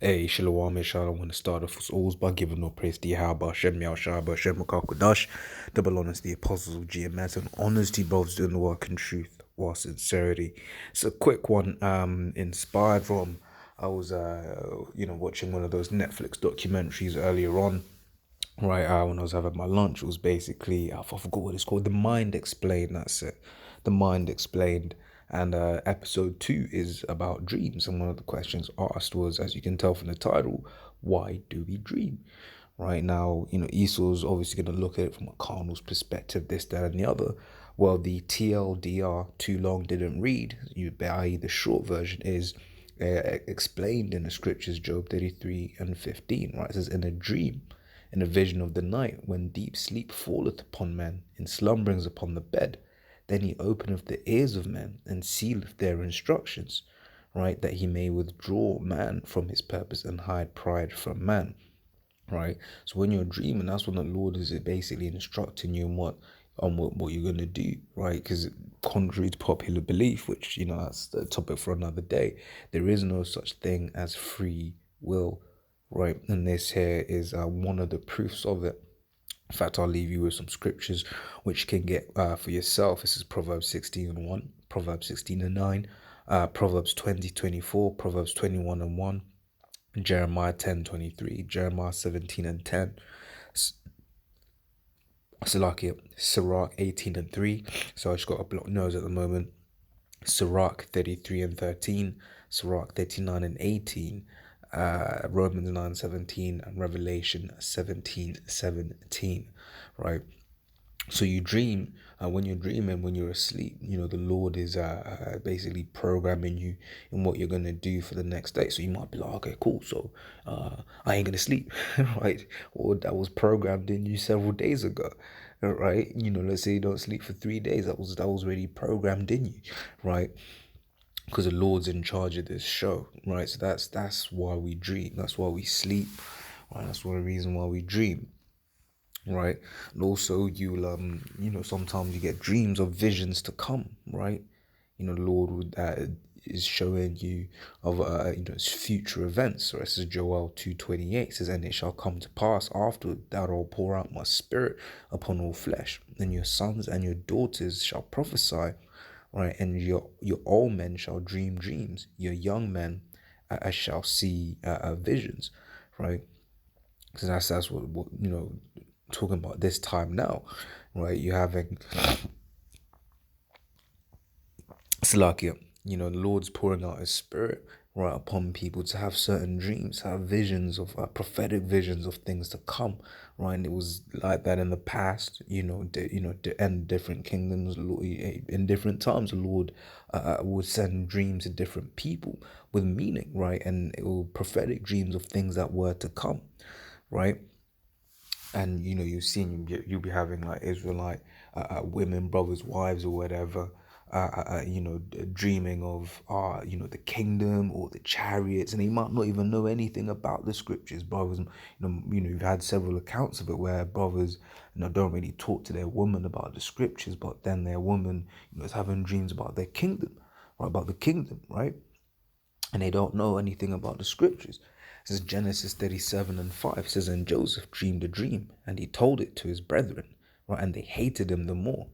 Hey, Shalom, inshallah, I want to start off as always by giving all praise to Yahweh, Hashem, Yahushua, Hashem, Makakodash, double honors to the apostles of GMS, and honors to brothers doing the work in truth while sincerity. It's a quick one, inspired from, I was, watching one of those Netflix documentaries earlier on, right, when I was having my lunch. It was basically, I forgot what it's called, The Mind Explained, that's it, The Mind Explained. And episode 2 is about dreams. And one of the questions asked was, as you can tell from the title, why do we dream? Right now, Esau's obviously going to look at it from a carnal's perspective, this, that, and the other. Well, the TLDR, too long didn't read, i.e., the short version is explained in the scriptures, Job 33 and 15, right? It says, in a dream, in a vision of the night, when deep sleep falleth upon men, in slumberings upon the bed, then he openeth the ears of men and sealeth their instructions, right? That he may withdraw man from his purpose and hide pride from man, right? So when you're dreaming, that's when the Lord is basically instructing you on what you're gonna do, right? Because contrary to popular belief, which that's the topic for another day, there is no such thing as free will, right? And this here is one of the proofs of it. In fact, I'll leave you with some scriptures which you can get for yourself. This is Proverbs 16 and 1, Proverbs 16 and 9, Proverbs 20:24, Proverbs 21 and 1, Jeremiah 10:23, Jeremiah 17 and 10, Salakia, Sirach 18 and 3. So I just got a block nose at the moment. Sirach 33 and 13, Sirach 39 and 18, Romans 9:17, and Revelation 17:17, right? So you dream, when you're dreaming, when you're asleep, the Lord is basically programming you in what you're going to do for the next day. So you might be like, okay, cool. So I ain't going to sleep, right? Or that was programmed in you several days ago, right? Let's say you don't sleep for 3 days. That was already programmed in you, right? Because the Lord's in charge of this show, right? So that's why we dream. That's why we sleep, right? That's one reason why we dream, right? And also you'll sometimes you get dreams or visions to come, right? The Lord would is showing you of future events. So this is Joel 2:28 says, and it shall come to pass after that I'll pour out my spirit upon all flesh, and your sons and your daughters shall prophesy, right? And your old men shall dream dreams, your young men shall see visions, right? Because that's what talking about this time now, right? You're having Salakia, the Lord's pouring out his spirit right upon people to have certain dreams, have visions of prophetic visions of things to come, right? And it was like that in the past, and different kingdoms, in different times, the Lord would send dreams to different people with meaning, right? And it will prophetic dreams of things that were to come, right? And you'll be having like Israelite women, brothers, wives, or whatever, dreaming of the kingdom or the chariots, and they might not even know anything about the scriptures. Brothers, you've had several accounts of it where brothers don't really talk to their woman about the scriptures, but then their woman is having dreams about their kingdom, right? About the kingdom, right? And they don't know anything about the scriptures. It says Genesis 37 and 5 it says, and Joseph dreamed a dream, and he told it to his brethren, right? And they hated him the more,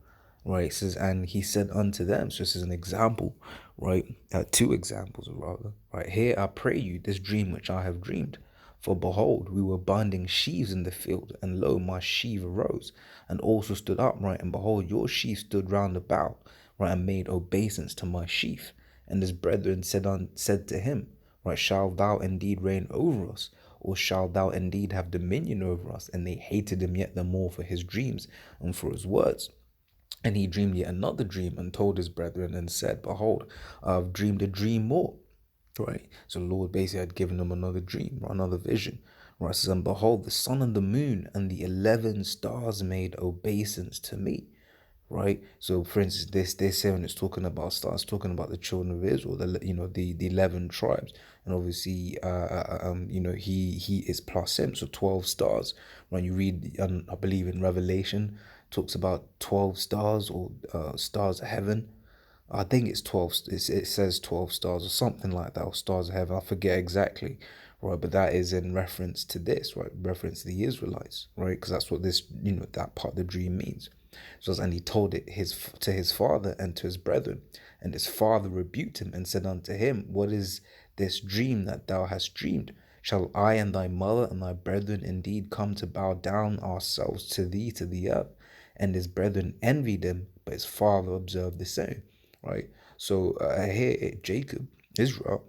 right? It says, and he said unto them, so this is an example, right? Two examples rather, right? Here I pray you this dream which I have dreamed. For behold, we were binding sheaves in the field, and lo, my sheaf arose, and also stood upright, and behold, your sheaf stood round about, right, and made obeisance to my sheaf. And his brethren said to him, right, shalt thou indeed reign over us, or shalt thou indeed have dominion over us? And they hated him yet the more for his dreams and for his words. And he dreamed yet another dream and told his brethren and said, behold, I've dreamed a dream more. Right. So the Lord basically had given him another dream, or another vision. Right. Says, and behold, the sun and the moon and the 11 stars made obeisance to me. Right. So for instance, this 7 is talking about stars, talking about the children of Israel, the 11 tribes. And obviously he is plus him, so 12 stars. When you read I believe in Revelation, talks about 12 stars, or stars of heaven. I think it's 12. It says 12 stars or something like that, or stars of heaven. I forget exactly, right? But that is in reference to this, right? Reference to the Israelites, right? Because that's what this, that part of the dream means. So, and he told it to his father and to his brethren, and his father rebuked him and said unto him, what is this dream that thou hast dreamed? Shall I and thy mother and thy brethren indeed come to bow down ourselves to thee to the earth? And his brethren envied him, but his father observed the same, right? So here, Jacob, Israel,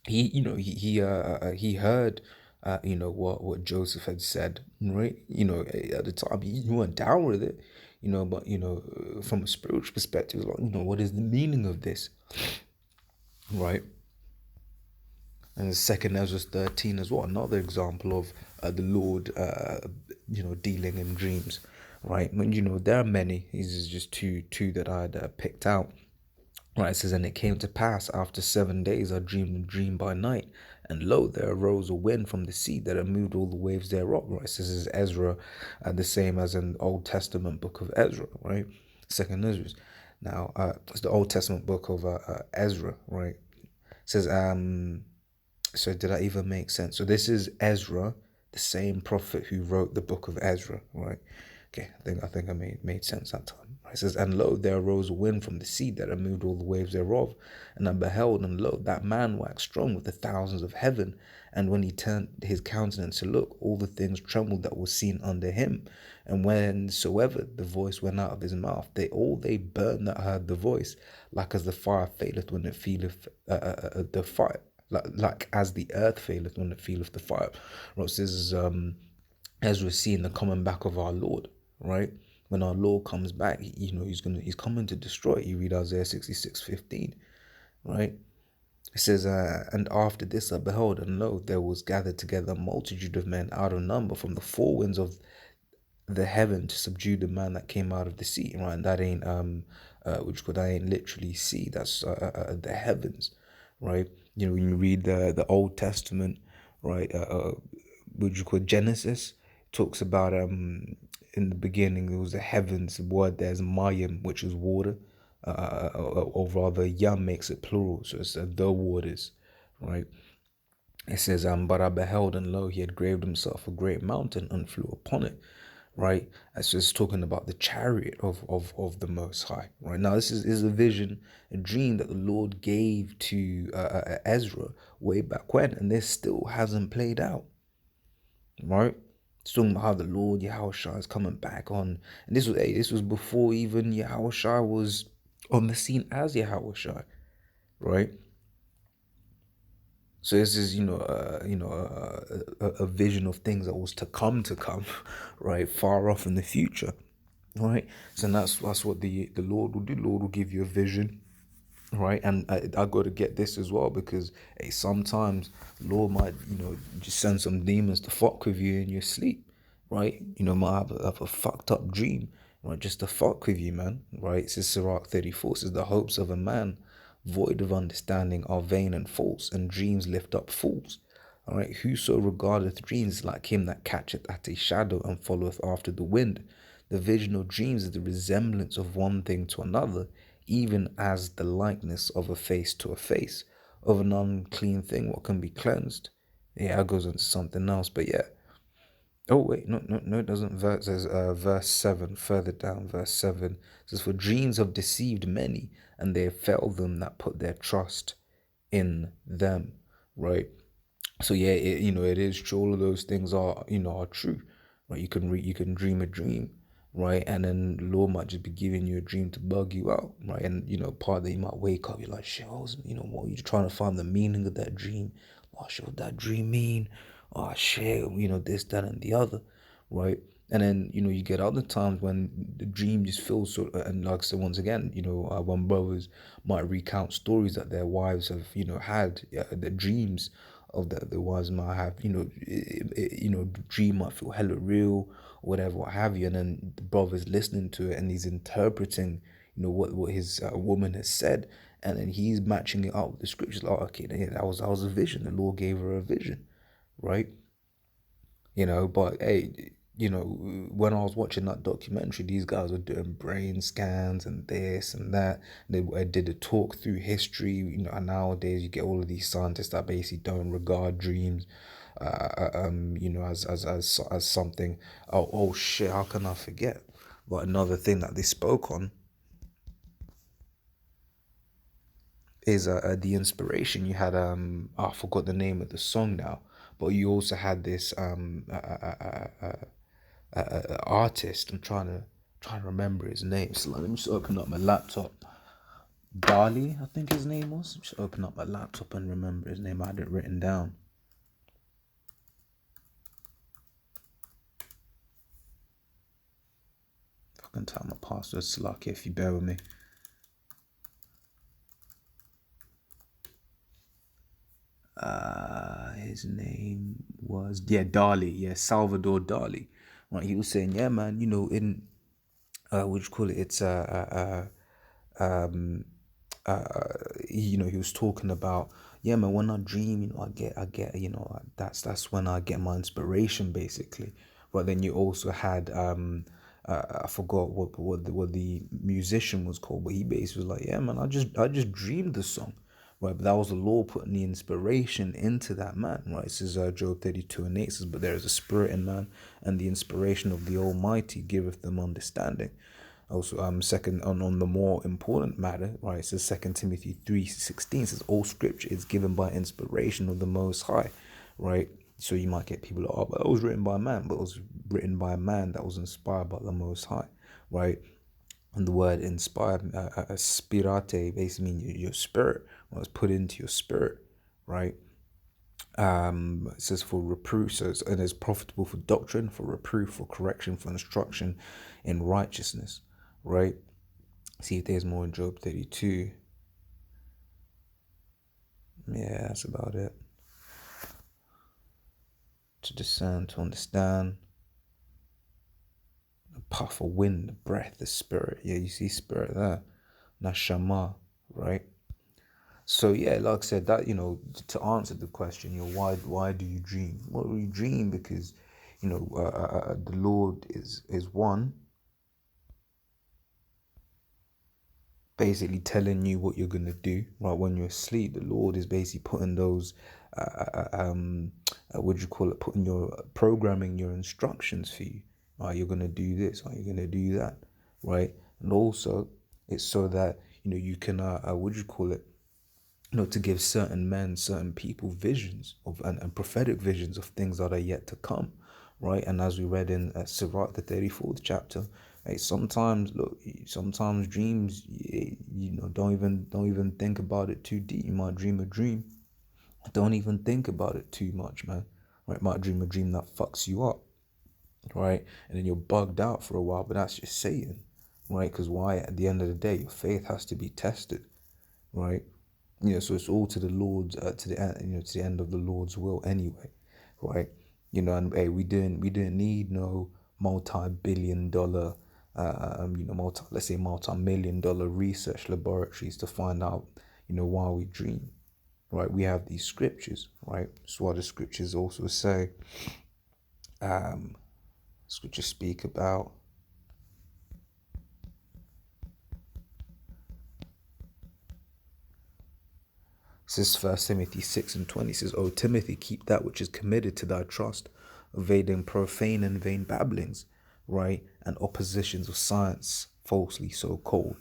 he heard what Joseph had said, right? At the time he went down with it, but from a spiritual perspective, like, what is the meaning of this, right? And the second Ezra 13 as well, another example of the Lord dealing in dreams, right? When there are many, these is just two that I'd picked out. Right, it says, and it came to pass after 7 days I dreamed a dream by night, and lo, there arose a wind from the sea that had moved all the waves thereof. Right, it says, this is Ezra, the same as in the Old Testament book of Ezra, right? Second Ezra. Now, it's the Old Testament book of Ezra, right? It says, so did that even make sense? So this is Ezra, the same prophet who wrote the book of Ezra, right? Okay, I think I made sense that time. It says, and lo, there arose a wind from the sea that had moved all the waves thereof. And I beheld, and lo, that man waxed strong with the thousands of heaven. And when he turned his countenance to look, all the things trembled that were seen under him. And whensoever the voice went out of his mouth, they burned that heard the voice, like as the fire faileth when it feeleth the fire. Like as the earth faileth when it feeleth the fire. Right, so this is Ezra seeing the coming back of our Lord, right? When our Lord comes back, he's coming to destroy. You read Isaiah 66:15, right? It says, and after this I beheld, and lo, there was gathered together a multitude of men out of number from the four winds of the heaven to subdue the man that came out of the sea, right? And that ain't that ain't literally sea. That's the heavens, right? When you read the Old Testament, right? Genesis, talks about in the beginning it was the heavens. The word there's mayim, which is water, or rather yam makes it plural, so it's the waters, right? It says, but I beheld, and lo, he had graved himself a great mountain and flew upon it, right? It's just talking about the chariot of the Most High, right? Now, this is a vision, a dream that the Lord gave to Ezra way back when, and this still hasn't played out, right? It's talking about how the Lord Yahushua is coming back on, and this was before even Yahushua was on the scene as Yahushua, right? So this is a vision of things that was to come, right, far off in the future, right? So that's what the Lord will do. The Lord will give you a vision, right? And I got to get this as well, because sometimes the Lord might just send some demons to fuck with you in your sleep, right? Might have a fucked up dream, right? Just to fuck with you, man, right? It says Sirach 34, says the hopes of a man void of understanding are vain and false, and dreams lift up fools. All right, whoso regardeth dreams like him that catcheth at a shadow and followeth after the wind. The vision of dreams is the resemblance of one thing to another, even as the likeness of a face to a face. Of an unclean thing, what can be cleansed? Yeah, it goes into something else, but yeah. Oh wait, no, it doesn't. Verse 7, further down, verse 7 says, for dreams have deceived many, and they have failed them that put their trust in them, right? So yeah, it is true. All of those things are true, right? You can dream a dream, right? And then the Lord might just be giving you a dream to bug you out, right? And part that you might wake up, you're like, shit, what, you're trying to find the meaning of that dream. Oh shit, what that dream mean? Oh shit, this, that, and the other, right? And then you get other times when the dream just feels so. And like I said, once again, when brothers might recount stories that their wives have had, the dreams of the wives might have, the dream might feel hella real, or whatever, what have you. And then the brother's listening to it and he's interpreting what his woman has said, and then he's matching it up with the scriptures. Like, okay, yeah, that was a vision. The Lord gave her a vision, right? But hey, when I was watching that documentary, these guys were doing brain scans and this and that. They did a talk through history, and nowadays you get all of these scientists that basically don't regard dreams, as something. Oh shit! How can I forget? But another thing that they spoke on is the inspiration. You had I forgot the name of the song now, but you also had this artist. I'm trying to remember his name. So let me just open up my laptop. Dali, I think his name was. Just open up my laptop and remember his name. I had it written down. If I can tell my password, it's lucky if you bear with me. His name was Dali. Yeah, Salvador Dali. Right, he was saying, yeah, man, in what you call it? It's he was talking about, yeah, man, when I dream, I get, that's when I get my inspiration, basically. But then you also had, I forgot what the musician was called, but he basically was like, yeah, man, I just dreamed the song, right? But that was the Lord putting the inspiration into that man, right? This is Job 32:8 says, but there is a spirit in man, and the inspiration of the Almighty giveth them understanding. Also, second on the more important matter, right? It says 2 Timothy 3:16 says all scripture is given by inspiration of the Most High, right? So you might get people like, oh, but it was written by a man, but it was written by a man that was inspired by the Most High, right? And the word inspired, spirate, basically means your spirit, what was put into your spirit, right? It says for reproof, and is profitable for doctrine, for reproof, for correction, for instruction in righteousness, right? See if there's more in Job 32. Yeah, that's about it. To discern, to understand. The puff of wind, the breath, the spirit. Yeah, you see spirit there. Nashama, right? So yeah, like I said, that to answer the question, why do you dream? Well, we dream because the Lord is one, basically telling you what you're gonna do. Right when you're asleep, the Lord is basically putting those, what do you call it? Putting your programming, your instructions for you. Right, you're gonna do this. Right, you're gonna do that. Right, and also it's so that you can what do you call it? To give certain men, certain people visions of and prophetic visions of things that are yet to come, right? And as we read in Sirach, the 34th chapter, hey, sometimes dreams, don't even think about it too deep. You might dream a dream, don't even think about it too much, man. Right? Might dream a dream that fucks you up, right? And then you're bugged out for a while, but that's just Satan, right? Because why? At the end of the day, your faith has to be tested, right? So it's all to the Lord's, to the end, to the end of the Lord's will anyway, right? And hey, we didn't need no multi-billion-dollar, let's say multi-million-dollar research laboratories to find out, why we dream, right? We have these scriptures, right? That's what the scriptures also say. Scriptures speak about. It says 1 Timothy 6:20 says, O Timothy, keep that which is committed to thy trust, evading profane and vain babblings, right? And oppositions of science, falsely so called,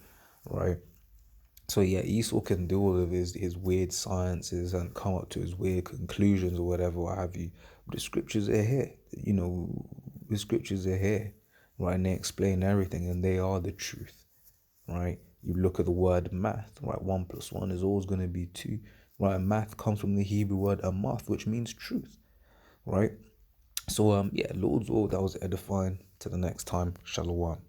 right? So yeah, Esau can do all of his weird sciences and come up to his weird conclusions or whatever, what have you. But the scriptures are here, the scriptures are here, right? And they explain everything, and they are the truth, right? You look at the word math, right? 1 + 1 is always going to be 2, right? Math comes from the Hebrew word amath, which means truth, right? So yeah, Lord's will, that was edifying. Till the next time, Shalom.